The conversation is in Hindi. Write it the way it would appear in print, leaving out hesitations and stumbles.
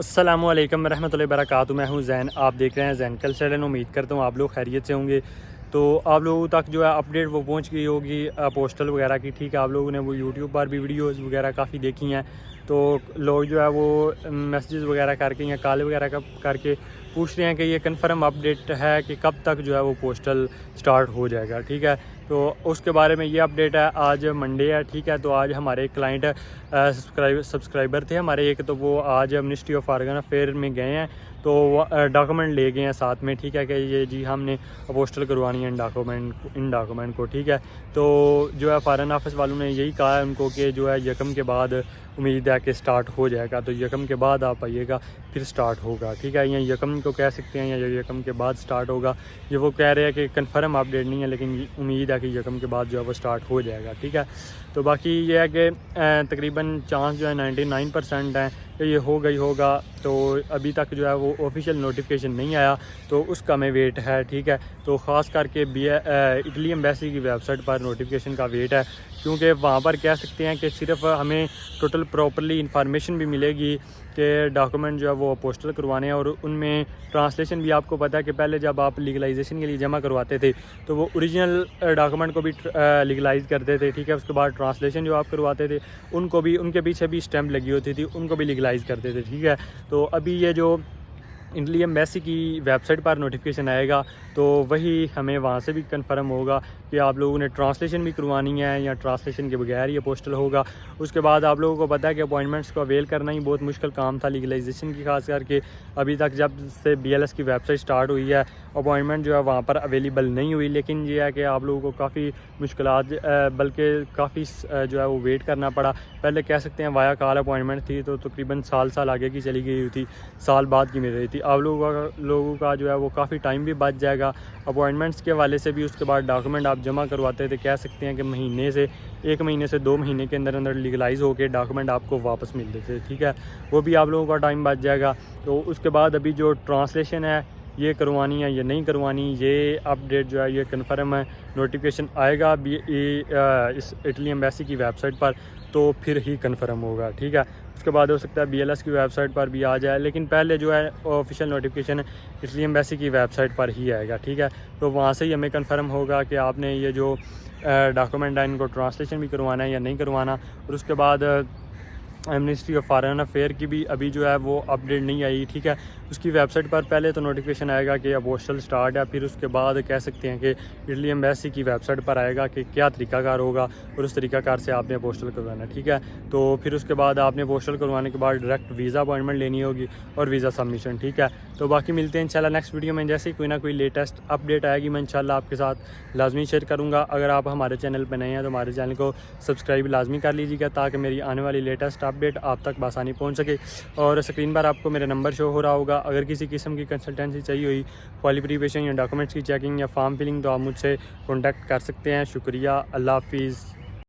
अस्सलामुअलैकुम रहमतुल्लाहि वबरकातुहू। मैं हूं ज़ैन, आप देख रहे हैं ज़ैन कल्चरल। उम्मीद करता हूं आप लोग खैरियत से होंगे। तो आप लोगों तक जो है अपडेट वो पहुंच गई होगी पोस्टल वगैरह की। ठीक है, आप लोगों ने वो यूट्यूब पर भी वीडियोस वगैरह काफ़ी देखी हैं। तो लोग जो है वो मैसेजेस वगैरह करके या कॉल वगैरह करके पूछ रहे हैं कि ये कन्फर्म अपडेट है कि कब तक जो है वो पोस्टल स्टार्ट हो जाएगा। ठीक है, तो उसके बारे में ये अपडेट है। आज मंडे है, ठीक है। तो आज हमारे क्लाइंट सब्सक्राइबर थे हमारे एक, तो वो आज मिनिस्ट्री ऑफ फॉरेन अफेयर में गए हैं। तो डॉक्यूमेंट ले गए हैं साथ में। ठीक है कि ये जी हमने पोस्टल करवानी है इन डॉक्यूमेंट को। ठीक है, तो जो है फॉरेन ऑफिस वालों ने यही कहा है उनको कि जो है यकम के बाद उम्मीद है कि स्टार्ट हो जाएगा। तो यकम के बाद आप आइएगा, फिर स्टार्ट होगा। ठीक है, या यकम को कह सकते हैं या यकम के बाद स्टार्ट होगा। ये वो कह रहे हैं कि कंफर्म अपडेट नहीं है, लेकिन उम्मीद है कि यकम के बाद जो है वो स्टार्ट हो जाएगा। ठीक है, तो बाकी ये है कि तकरीबन चांस जो है 99% हैं कि ये होगा। तो अभी तक जो है वो ऑफिशियल नोटिफिकेशन नहीं आया, तो उसका हमें वेट है। ठीक है, तो ख़ास करके इटली एम्बेसी की वेबसाइट पर नोटिफिकेशन का वेट है, क्योंकि वहाँ पर कह सकते हैं कि सिर्फ हमें टोटल प्रॉपरली इंफॉर्मेशन भी मिलेगी कि डॉक्यूमेंट जो है वो पोस्टल करवाने हैं। और उनमें ट्रांसलेशन भी आपको पता है कि पहले जब आप लीगलाइजेशन के लिए जमा करवाते थे तो वो ओरिजिनल डॉक्यूमेंट को भी लीगलाइज करते थे। ठीक है, उसके बाद ट्रांसलेशन जो आप करवाते थे उनको भी, उनके पीछे भी स्टैम्प लगी होती थी, उनको भी लीगलाइज करते थे। ठीक है, तो अभी ये जो इटली एम्बेसी की वेबसाइट पर नोटिफिकेशन आएगा तो वही हमें वहाँ से भी कंफर्म होगा कि आप लोगों ने ट्रांसलेशन भी करवानी है या ट्रांसलेशन के बगैर ये पोस्टल होगा। उसके बाद आप लोगों को पता है कि अपॉइंटमेंट्स को अवेल करना ही बहुत मुश्किल काम था लीगलाइजेशन की, खास करके अभी तक जब से BLS की वेबसाइट स्टार्ट हुई है अपॉइंटमेंट जो है वहाँ पर अवेलेबल नहीं हुई। लेकिन ये है कि आप लोगों को काफ़ी मुश्किलात बल्कि काफ़ी जो है वो वेट करना पड़ा। पहले कह सकते हैं वाया कॉल अपॉइंटमेंट थी तो तकरीबन साल आगे की चली गई थी, साल बाद की मिल रही थी। आप लोगों का जो है वो काफ़ी टाइम भी बच जाएगा अपॉइंटमेंट्स के हवाले से भी। उसके बाद डॉक्यूमेंट आप जमा करवाते थे, कह सकते हैं कि एक महीने से 2 महीने के अंदर अंदर लीगलाइज होकर डॉक्यूमेंट आपको वापस मिल देते। ठीक है, वो भी आप लोगों का टाइम बच जाएगा। तो उसके बाद अभी जो ट्रांसलेशन है ये करवानी है या नहीं करवानी, ये अपडेट जो है ये कन्फर्म है। नोटिफिकेशन आएगा भी इस इटली एम्बेसी की वेबसाइट पर, तो फिर ही कन्फर्म होगा। ठीक है, उसके बाद हो सकता है BLS की वेबसाइट पर भी आ जाए, लेकिन पहले जो है ऑफिशियल नोटिफिकेशन इटली एम्बेसी की वेबसाइट पर ही आएगा। ठीक है, तो वहाँ से ही हमें कन्फर्म होगा कि आपने ये जो डॉक्यूमेंट है इनको ट्रांसलेशन भी करवाना है या नहीं करवाना। और उसके बाद मिनिस्ट्री ऑफ फॉरेन अफेयर की भी अभी जो है वो अपडेट नहीं आई। ठीक है, उसकी वेबसाइट पर पहले तो नोटिफिकेशन आएगा कि अब पोस्टल स्टार्ट है, फिर उसके बाद कह सकते हैं कि इटली एम्बेसी की वेबसाइट पर आएगा कि क्या तरीकाकार होगा और उस तरीकाकार से आपने पोस्टल करवाना है। ठीक है, तो फिर उसके बाद आपने पोस्टल करवाने के बाद डायरेक्ट वीज़ा अपॉइंटमेंट लेनी होगी और वीज़ा सबमिशन। ठीक है, तो बाकी मिलते हैं इंशाल्लाह नेक्स्ट वीडियो में। जैसे ही कोई ना कोई लेटेस्ट अपडेट आएगी मैं इंशाल्लाह आपके साथ लाजमी शेयर करूँगा। अगर आप हमारे चैनल पर नए हैं तो हमारे चैनल को सब्सक्राइब लाजमी कर लीजिएगा, ताकि मेरी आने वाली लेटेस्ट अपडेट आप तक बआसानी पहुंच सके। और स्क्रीन पर आपको मेरा नंबर शो हो रहा होगा। अगर किसी किस्म की कंसल्टेंसी चाहिए हुई, क्वालिफिकेशन या डॉक्यूमेंट्स की चेकिंग या फॉर्म फिलिंग, तो आप मुझसे कॉन्टैक्ट कर सकते हैं। शुक्रिया, अल्लाह हाफिज़।